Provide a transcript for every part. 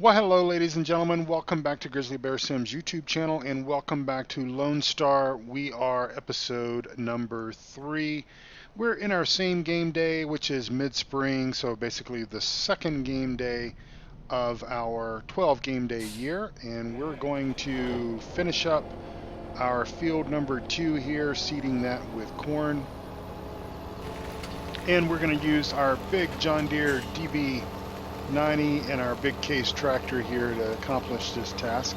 Well, hello, ladies and gentlemen. Welcome back to GrizzlyBear Sim's YouTube channel, and welcome back to Lone Star. We are episode number 3. We're in our same game day, which is mid-spring, so basically the second game day of our 12 game day year, and we're going to finish up our field number 2 here, seeding that with corn. And we're going to use our big John Deere DB90 and our big case tractor here to accomplish this task.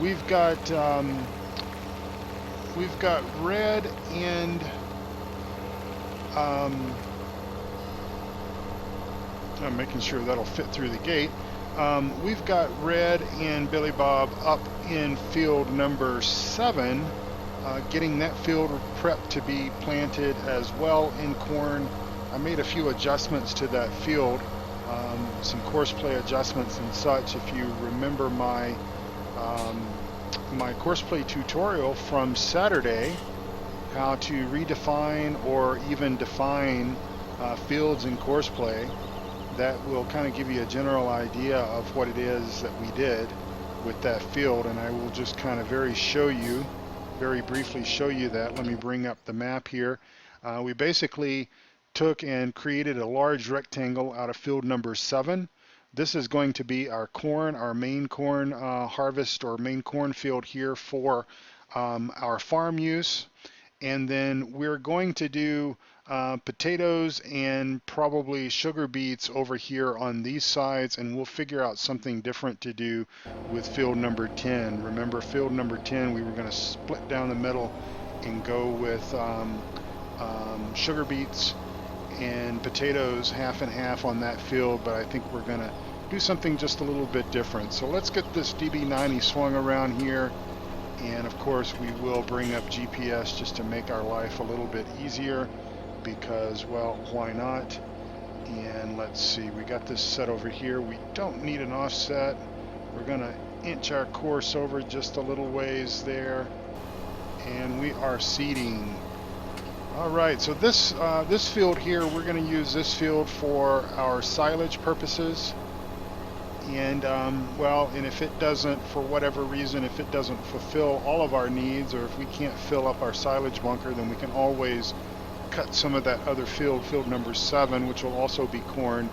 We've got red and I'm making sure that'll fit through the gate. We've got red and Billy Bob up in field number 7, getting that field prepped to be planted as well in corn. I made a few adjustments to that field. Some course play adjustments and such. If you remember my course play tutorial from Saturday, how to redefine or even define fields in course play, that will kind of give you a general idea of what it is that we did with that field. And I will just kind of very briefly show you that. Let me bring up the map here. We basically took and created a large rectangle out of field number 7. This is going to be our corn, our main corn harvest or main corn field here for our farm use. And then we're going to do potatoes and probably sugar beets over here on these sides, and we'll figure out something different to do with field number 10. Remember, field number 10, we were going to split down the middle and go with sugar beets and potatoes half and half on that field, but I think we're going to do something just a little bit different. So let's get this DB90 swung around here, and of course we will bring up GPS just to make our life a little bit easier, because, well, why not? And let's see, we got this set over here. We don't need an offset. We're going to inch our course over just a little ways there, and we are seeding. All right, so this field here, we're going to use this field for our silage purposes. And well, and if it doesn't, for whatever reason, if it doesn't fulfill all of our needs, or if we can't fill up our silage bunker, then we can always cut some of that other field, field number 7, which will also be corn.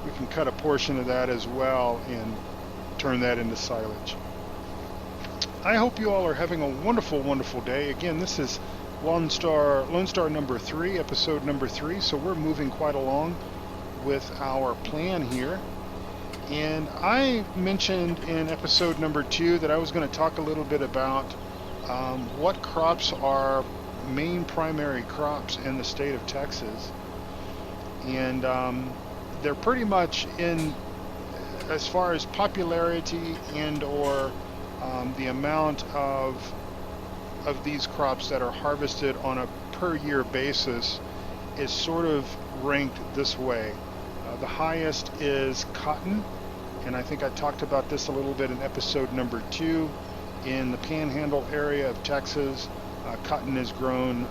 We can cut a portion of that as well and turn that into silage. I hope you all are having a wonderful, wonderful day. Again, this is Lone Star number 3, episode number 3, so we're moving quite along with our plan here. And I mentioned in episode number 2 that I was going to talk a little bit about what crops are main primary crops in the state of Texas. And they're pretty much in, as far as popularity and or the amount of these crops that are harvested on a per year basis is sort of ranked this way. The highest is cotton, and I think I talked about this a little bit in episode number 2. In the Panhandle area of Texas, cotton is grown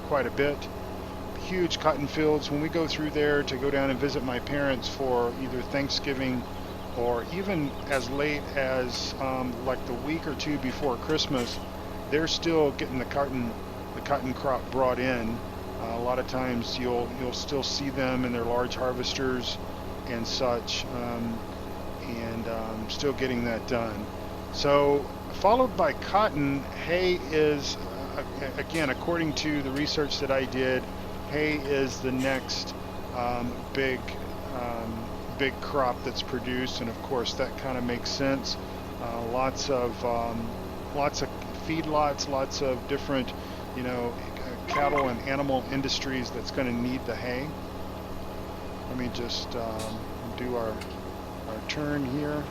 quite a bit. Huge cotton fields. When we go through there to go down and visit my parents for either Thanksgiving or even as late as like the week or 2 before Christmas, they're still getting the cotton crop brought in. A lot of times you'll still see them in their large harvesters and such, and still getting that done. So followed by cotton, hay is, again, according to the research that I did, hay is the next big crop that's produced, and of course that kind of makes sense. Lots of feedlots, lots of different, cattle and animal industries that's going to need the hay. Let me just do our turn here.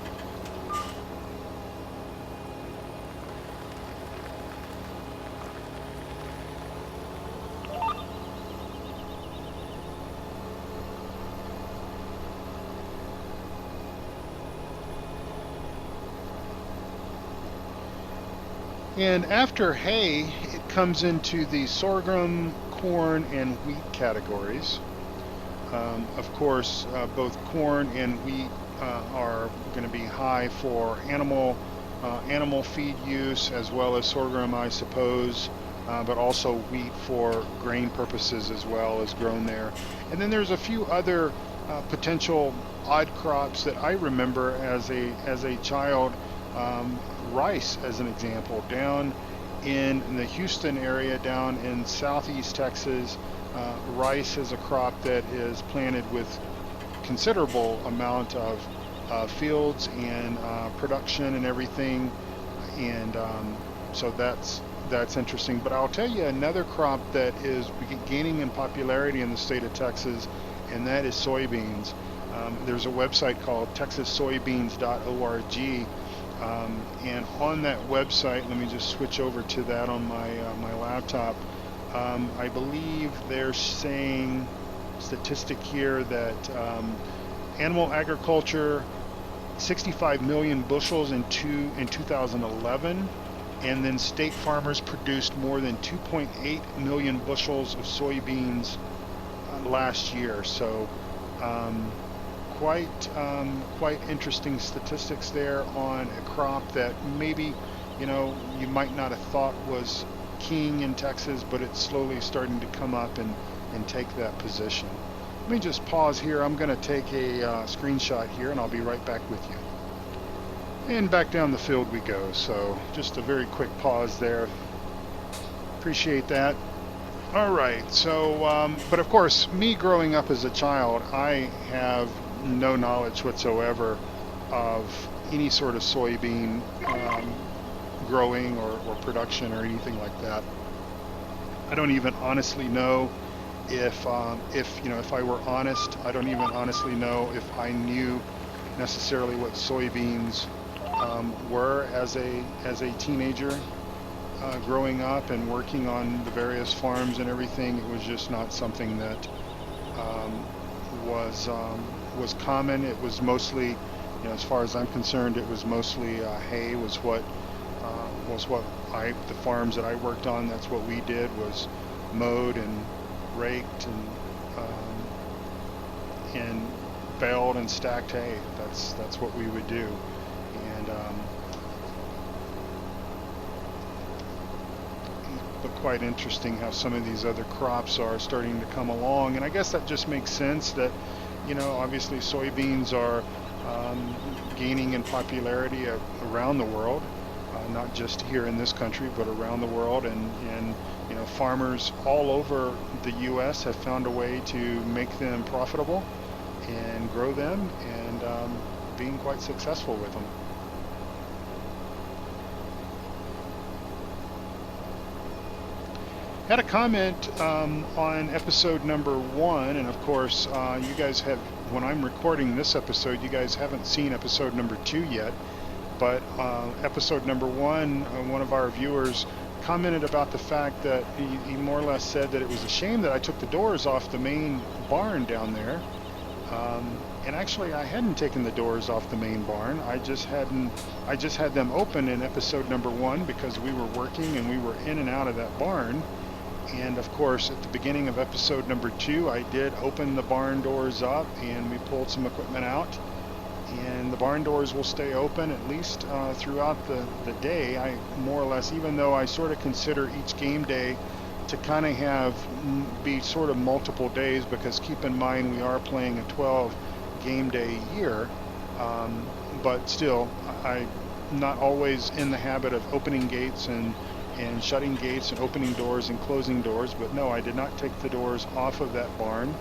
And after hay, it comes into the sorghum, corn, and wheat categories. Of course, both corn and wheat are going to be high for animal feed use, as well as sorghum, I suppose, but also wheat for grain purposes as well is grown there. And then there's a few other potential odd crops that I remember as a child. Rice, as an example, down in the Houston area, down in southeast Texas, rice is a crop that is planted with considerable amount of fields and production and everything, and so that's interesting. But I'll tell you another crop that is gaining in popularity in the state of Texas, and that is soybeans. There's a website called texassoybeans.org, and on that website, let me just switch over to that on my laptop. I believe they're saying statistic here that animal agriculture, 65 million bushels in 2011, and then state farmers produced more than 2.8 million bushels of soybeans last year. So quite interesting statistics there on a crop that maybe you might not have thought was king in Texas, but it's slowly starting to come up and take that position. Let me just pause here. I'm going to take a screenshot here, and I'll be right back with you. And back down the field we go. So just a very quick pause there. Appreciate that. All right. So, but of course, me growing up as a child, I have no knowledge whatsoever of any sort of soybean growing or production or anything like that. I don't even honestly know if I were honest, I don't even honestly know if I knew necessarily what soybeans were as a teenager growing up and working on the various farms and everything. It was just not something that was common. It was mostly, as far as I'm concerned, it was mostly hay was what the farms that I worked on, that's what we did, was mowed and raked and baled and stacked hay. That's what we would do. And but quite interesting how some of these other crops are starting to come along, and I guess that just makes sense that obviously soybeans are gaining in popularity around the world, not just here in this country but around the world, and farmers all over the U.S. have found a way to make them profitable and grow them, and being quite successful with them. Had a comment on episode number 1, and of course you guys have, when I'm recording this episode, you guys haven't seen episode number 2 yet, but episode number 1, one of our viewers commented about the fact that he more or less said that it was a shame that I took the doors off the main barn down there, and actually I hadn't taken the doors off the main barn. I just had them open in episode number 1 because we were working and we were in and out of that barn. And of course, at the beginning of episode number 2, I did open the barn doors up and we pulled some equipment out. And the barn doors will stay open at least throughout the day. I more or less, even though I sort of consider each game day to kind of be sort of multiple days, because keep in mind we are playing a 12 game day year, but still I'm not always in the habit of opening gates and shutting gates and opening doors and closing doors. But no, I did not take the doors off of that barn.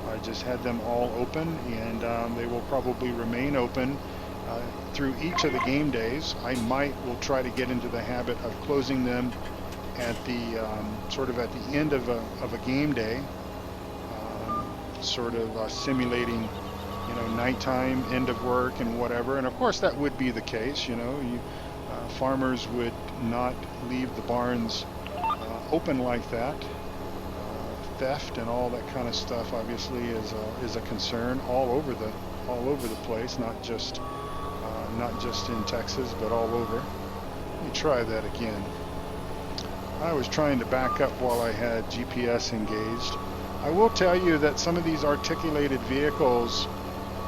I just had them all open, and they will probably remain open through each of the game days. I will try to get into the habit of closing them at the sort of at the end of a game day, sort of simulating nighttime, end of work and whatever. And of course that would be the case. Farmers would not leave the barns open like that. Theft and all that kind of stuff obviously is a concern all over the place, not just in Texas, but all over. Let me try that again. I was trying to back up while I had GPS engaged. I will tell you that some of these articulated vehicles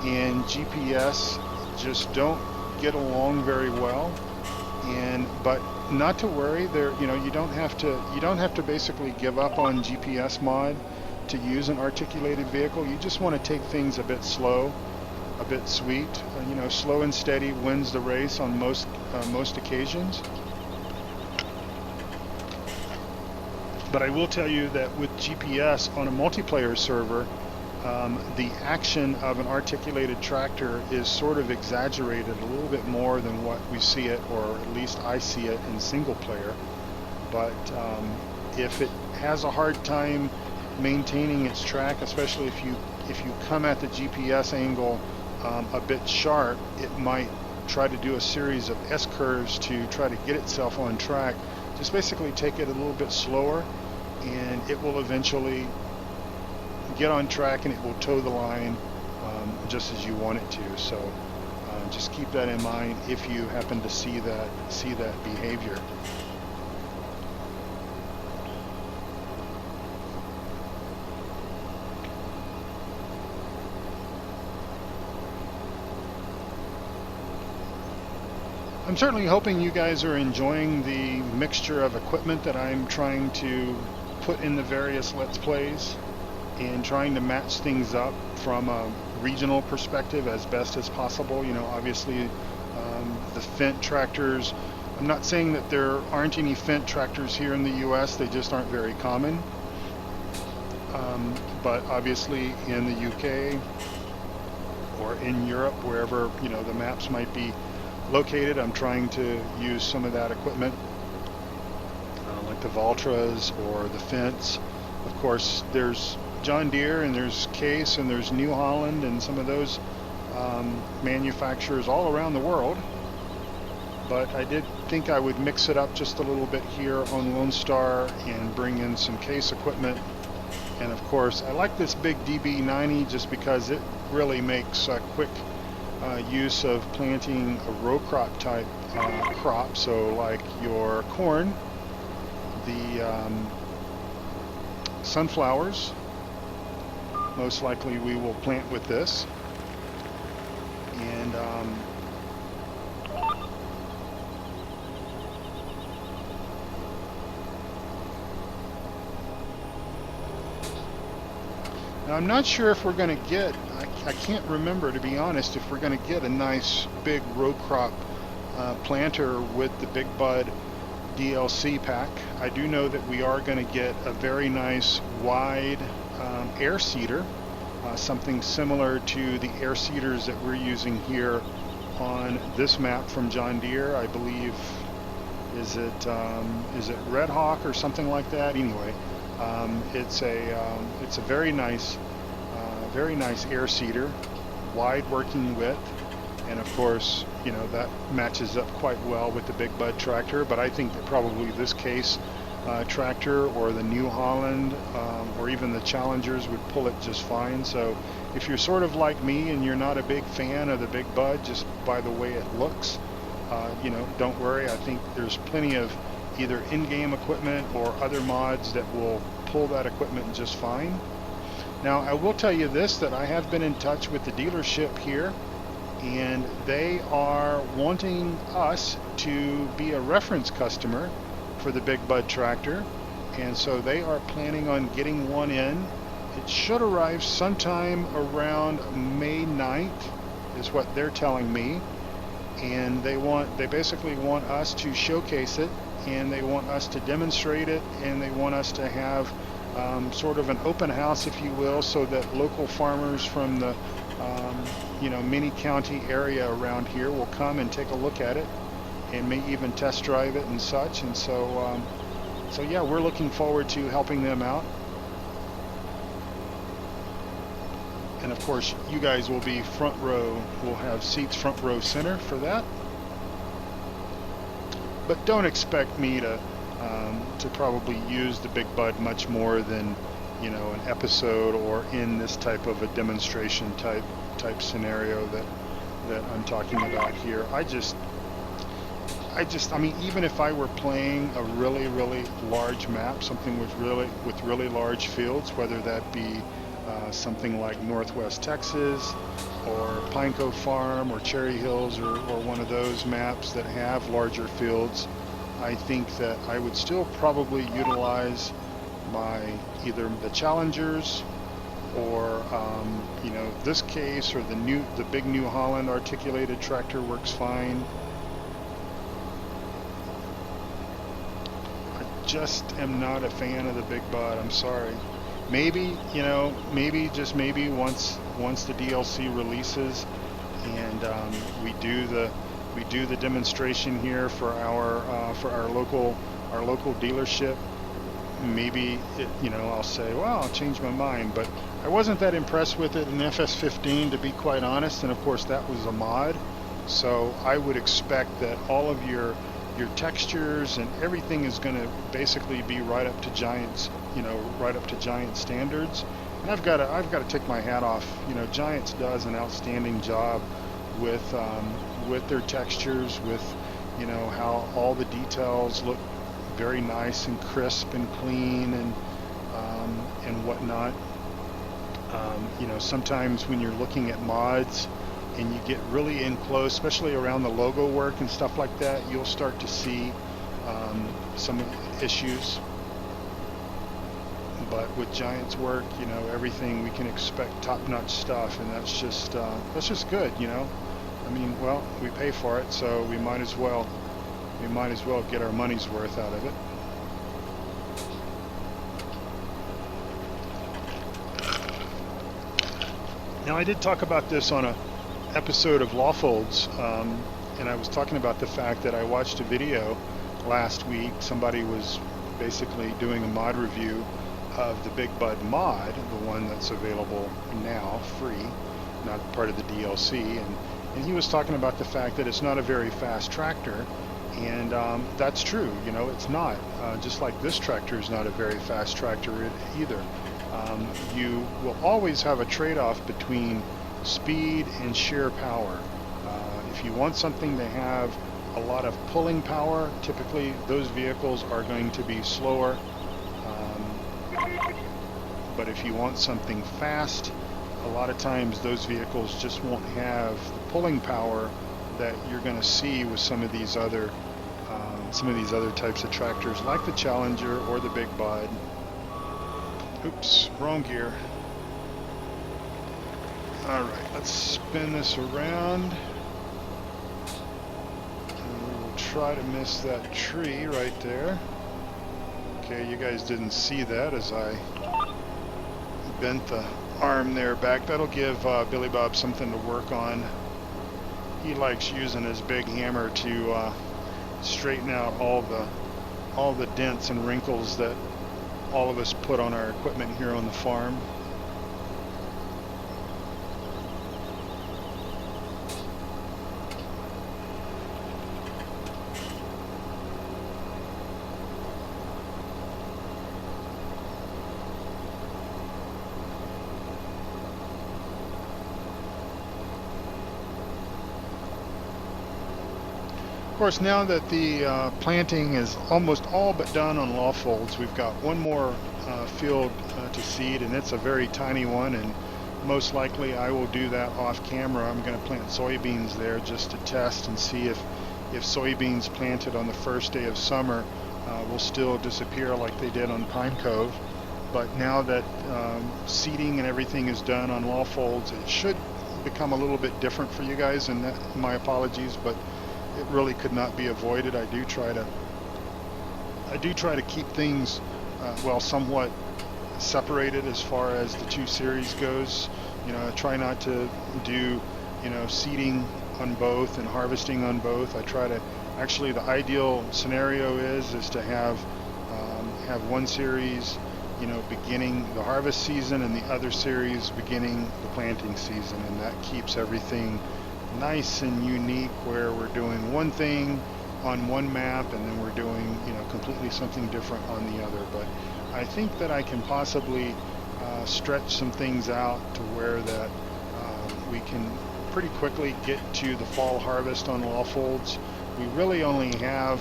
in GPS just don't get along very well. But not to worry, there, you don't have to basically give up on GPS mod to use an articulated vehicle. You just want to take things a bit slow, a bit sweet. Slow and steady wins the race on most occasions. But I will tell you that with GPS on a multiplayer server, the action of an articulated tractor is sort of exaggerated a little bit more than what we see it, or at least I see it in single player. But if it has a hard time maintaining its track, especially if you come at the GPS angle a bit sharp, it might try to do a series of S-curves to try to get itself on track. Just basically take it a little bit slower, and it will eventually get on track, and it will toe the line just as you want it to. So just keep that in mind if you happen to see that behavior. I'm certainly hoping you guys are enjoying the mixture of equipment that I'm trying to put in the various Let's Plays, and trying to match things up from a regional perspective as best as possible. Obviously the Fendt tractors, I'm not saying that there aren't any Fendt tractors here in the US, they just aren't very common. But obviously in the UK or in Europe, wherever the maps might be located, I'm trying to use some of that equipment, like the Valtras or the Fendts. Of course, there's John Deere, and there's Case, and there's New Holland, and some of those manufacturers all around the world. But I did think I would mix it up just a little bit here on Lone Star and bring in some Case equipment. And of course, I like this big DB90 just because it really makes a quick use of planting a row crop type crop. So like your corn, the sunflowers, most likely we will plant with this. And now I'm not sure if we're going to get, I can't remember, to be honest, if we're going to get a nice big row crop planter with the Big Bud DLC pack. I do know that we are going to get a very nice wide air seeder, something similar to the air seeders that we're using here on this map from John Deere. I believe, is it Red Hawk or something like that? Anyway, it's a very nice air seeder, wide working width, and of course, that matches up quite well with the Big Bud tractor. But I think that probably this Case tractor or the New Holland or even the Challengers would pull it just fine. So if you're sort of like me and you're not a big fan of the Big Bud just by the way it looks, don't worry. I think there's plenty of either in-game equipment or other mods that will pull that equipment just fine. Now, I will tell you this, that I have been in touch with the dealership here, and they are wanting us to be a reference customer for the Big Bud tractor, and so they are planning on getting one in. It should arrive sometime around May 9th is what they're telling me, and they basically want us to showcase it, and they want us to demonstrate it, and they want us to have sort of an open house, if you will, so that local farmers from the mini county area around here will come and take a look at it, and may even test drive it and such. And so yeah, we're looking forward to helping them out. And of course, you guys will be front row. We'll have seats front row center for that. But don't expect me to probably use the Big Bud much more than an episode or in this type of a demonstration type scenario that I'm talking about here. I mean, even if I were playing a really large map, something with really large fields, whether that be something like Northwest Texas or Pine Cove Farm or Cherry Hills or one of those maps that have larger fields, I think that I would still probably utilize my either the Challengers or you know, this case, or the big New Holland articulated tractor works fine. I just am not a fan of the big bud. I'm sorry. Maybe, you know, maybe just maybe once the DLC releases and we do the demonstration here for our local dealership, maybe you know, I'll say, well, I'll change my mind. But I wasn't that impressed with it in FS15, to be quite honest, and of course that was a mod, so I would expect that all of your textures and everything is going to basically be right up to Giants, you know, right up to Giant standards. And I've got to take my hat off. You know, Giants does an outstanding job with their textures, with, you know, how all the details look very nice and crisp and clean and whatnot. You know, sometimes when you're looking at mods and you get really in close, especially around the logo work and stuff like that, you'll start to see some issues. But with Giants work, you know, everything, we can expect top-notch stuff, and that's just good, you know. I mean, well, we pay for it, so we might as well get our money's worth out of it. Now, I did talk about this on a episode of Lawfolds, and I was talking about the fact that I watched a video last week. Somebody was basically doing a mod review of the Big Bud mod, the one that's available now, free, not part of the DLC, and he was talking about the fact that it's not a very fast tractor, and that's true. You know, it's not. Just like this tractor is not a very fast tractor either. You will always have a trade-off between speed and sheer power. If you want something to have a lot of pulling power, typically those vehicles are going to be slower. But if you want something fast, a lot of times those vehicles just won't have the pulling power that you're going to see with some of these other types of tractors, like the Challenger or the Big Bud. Oops, wrong gear. Alright, let's spin this around. And we will try to miss that tree right there. Okay, you guys didn't see that as I bent the arm there back. That'll give Billy Bob something to work on. He likes using his big hammer to straighten out all the dents and wrinkles that all of us put on our equipment here on the farm. Of course, now that the planting is almost all but done on Lawfolds, we've got one more field to seed, and it's a very tiny one, and most likely I will do that off camera. I'm going to plant soybeans there just to test and see if soybeans planted on the first day of summer will still disappear like they did on Pine Cove. But now that seeding and everything is done on Lawfolds, it should become a little bit different for you guys, and my apologies, but it really could not be avoided. I do try to keep things well, somewhat separated as far as the two series goes. You know, I try not to do, you know, seeding on both and harvesting on both. I try to, actually the ideal scenario is to have one series, you know, beginning the harvest season and the other series beginning the planting season, and that keeps everything nice and unique, where we're doing one thing on one map and then we're doing, you know, completely something different on the other. But I think that I can possibly stretch some things out to where that we can pretty quickly get to the fall harvest on Lawfolds. We really only have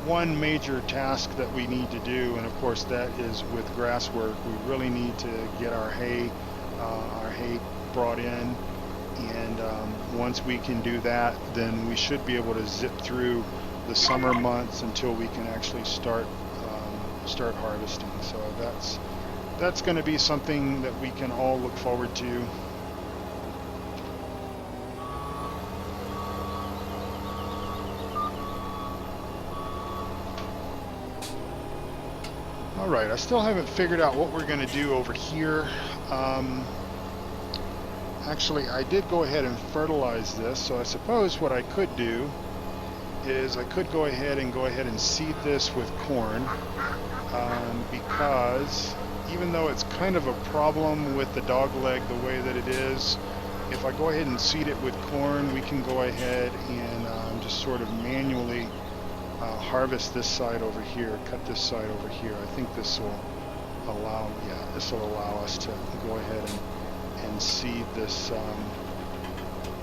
one major task that we need to do, and of course that is with grass work. We really need to get our hay our hay brought in, and once we can do that, then we should be able to zip through the summer months until we can actually start harvesting. So that's going to be something that we can all look forward to. All right, I still haven't figured out what we're going to do over here. Actually, I did go ahead and fertilize this, so I suppose what I could do is I could go ahead and seed this with corn, because even though it's kind of a problem with the dog leg the way that it is, if I go ahead and seed it with corn, we can go ahead and just sort of manually harvest this side over here, cut this side over here. I think this will allow, this will allow us to go ahead and seed this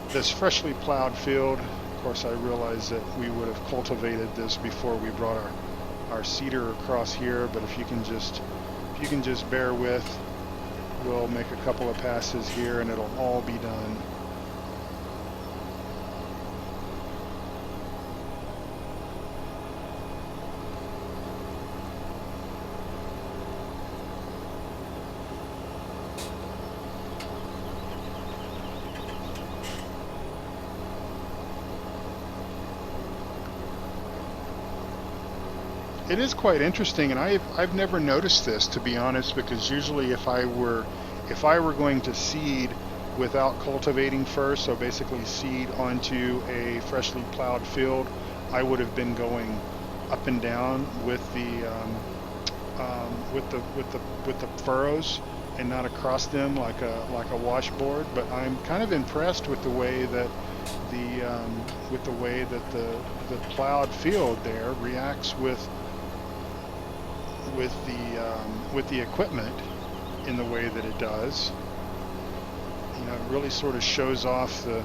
this freshly plowed field. Of course, I realize that we would have cultivated this before we brought our seeder across here, but if you can just bear with, we'll make a couple of passes here and it'll all be done. It is quite interesting, and I've never noticed this, to be honest, because usually if I were going to seed without cultivating first, so basically seed onto a freshly plowed field, I would have been going up and down with the furrows and not across them like a washboard. But I'm kind of impressed with the way that the plowed field there reacts with the equipment in the way that it does. You know, it really sort of shows off the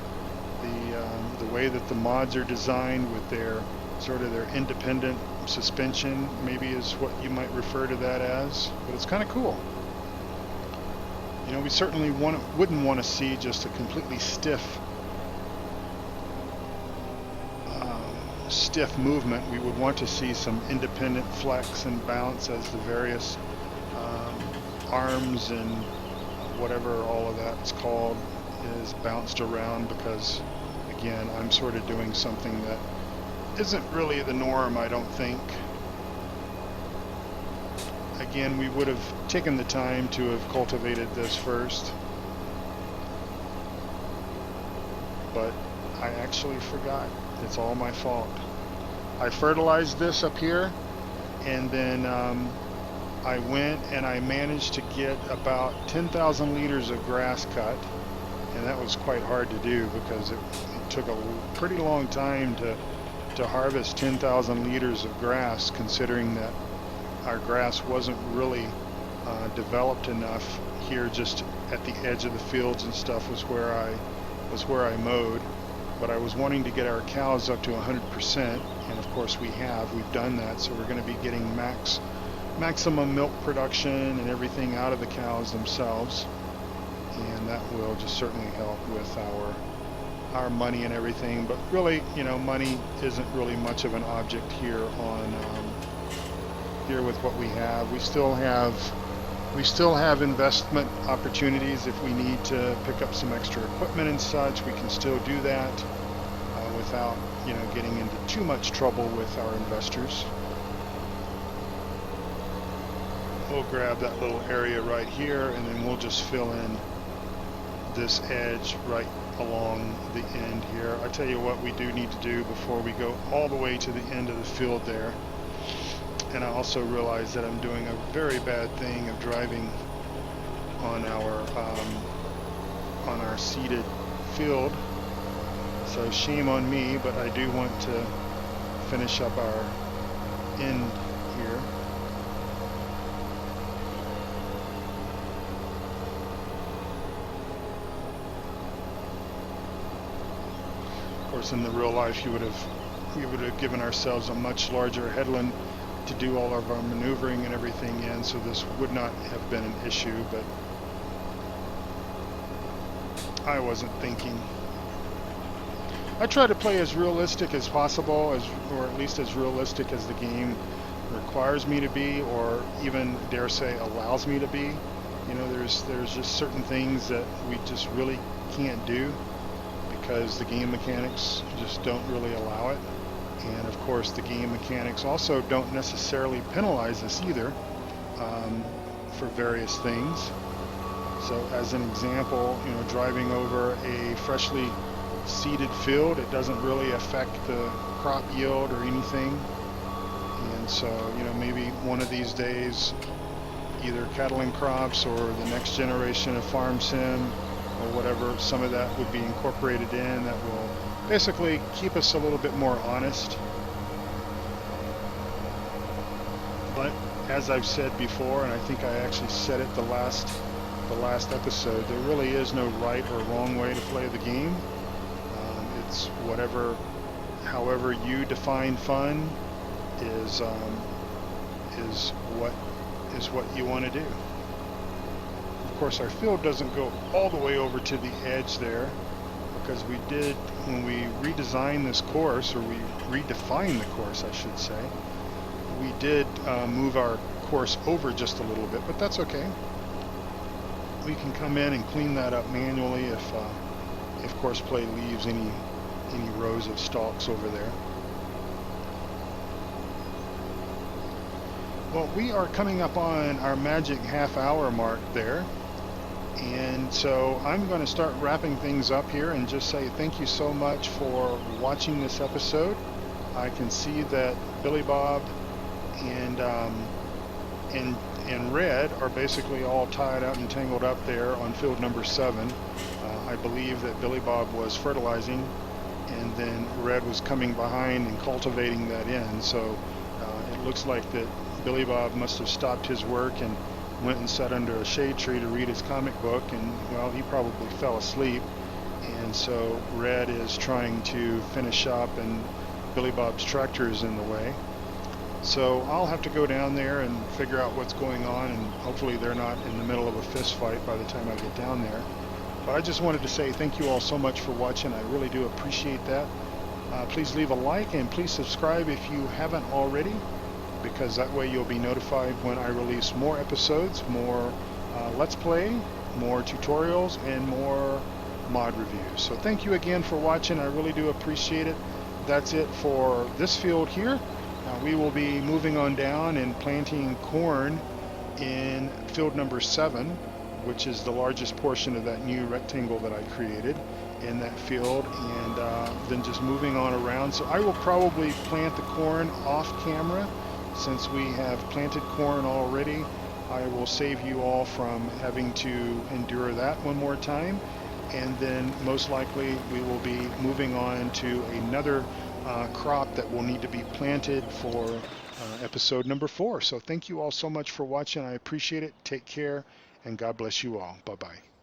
way that the mods are designed with their sort of their independent suspension, maybe is what you might refer to that as. But it's kind of cool. You know, we certainly wouldn't want to see just a completely stiff movement. We would want to see some independent flex and bounce as the various arms and whatever all of that's called is bounced around, because again, I'm sort of doing something that isn't really the norm, I don't think. Again, we would have taken the time to have cultivated this first, but I actually forgot. It's all my fault. I fertilized this up here, and then I went and I managed to get about 10,000 liters of grass cut, and that was quite hard to do because it took a pretty long time to harvest 10,000 liters of grass, considering that our grass wasn't really developed enough here. Just at the edge of the fields and stuff was where I mowed. But I was wanting to get our cows up to 100%, and of course we've done that, so we're going to be getting maximum milk production and everything out of the cows themselves, and that will just certainly help with our money and everything. But really, you know, money isn't really much of an object here here with what we have. We still have investment opportunities. If we need to pick up some extra equipment and such, we can still do that without, you know, getting into too much trouble with our investors. We'll grab that little area right here, and then we'll just fill in this edge right along the end here. I tell you what we do need to do before we go all the way to the end of the field there. And I also realize that I'm doing a very bad thing of driving on our seeded field. So shame on me, but I do want to finish up our end here. Of course, in the real life, we would have given ourselves a much larger headland to do all of our maneuvering and everything in, so this would not have been an issue. But I wasn't thinking. I try to play as realistic as possible, or at least as realistic as the game requires me to be, or even dare say allows me to be. You know, there's just certain things that we just really can't do because the game mechanics just don't really allow it. And of course, the game mechanics also don't necessarily penalize us either for various things. So as an example, you know, driving over a freshly seeded field, it doesn't really affect the crop yield or anything. And so, you know, maybe one of these days, either cattle and crops or the next generation of farm sim or whatever, some of that would be incorporated in that will basically keep us a little bit more honest. But as I've said before, and I think I actually said it the last episode, there really is no right or wrong way to play the game. It's however you define fun is what you want to do. Of course, our field doesn't go all the way over to the edge there, because when we redesigned this course, or we redefined the course, I should say, we did move our course over just a little bit, but that's okay. We can come in and clean that up manually if course play leaves any rows of stalks over there. Well, we are coming up on our magic half-hour mark there, and so I'm going to start wrapping things up here and just say thank you so much for watching this episode. I can see that Billy Bob and Red are basically all tied up and tangled up there on field number 7. I believe that Billy Bob was fertilizing, and then Red was coming behind and cultivating that in. So it looks like that Billy Bob must have stopped his work and went and sat under a shade tree to read his comic book, and well, he probably fell asleep. And so Red is trying to finish up, and Billy Bob's tractor is in the way. So I'll have to go down there and figure out what's going on, and hopefully they're not in the middle of a fist fight by the time I get down there. But I just wanted to say thank you all so much for watching. I really do appreciate that. Please leave a like and please subscribe if you haven't already, because that way you'll be notified when I release more episodes, more Let's Play, more tutorials, and more mod reviews. So thank you again for watching. I really do appreciate it. That's it for this field here. We will be moving on down and planting corn in field number 7, which is the largest portion of that new rectangle that I created in that field, and then just moving on around. So I will probably plant the corn off camera. Since we have planted corn already, I will save you all from having to endure that one more time, and then most likely we will be moving on to another crop that will need to be planted for episode number 4. So thank you all so much for watching. I appreciate it. Take care, and God bless you all. Bye-bye.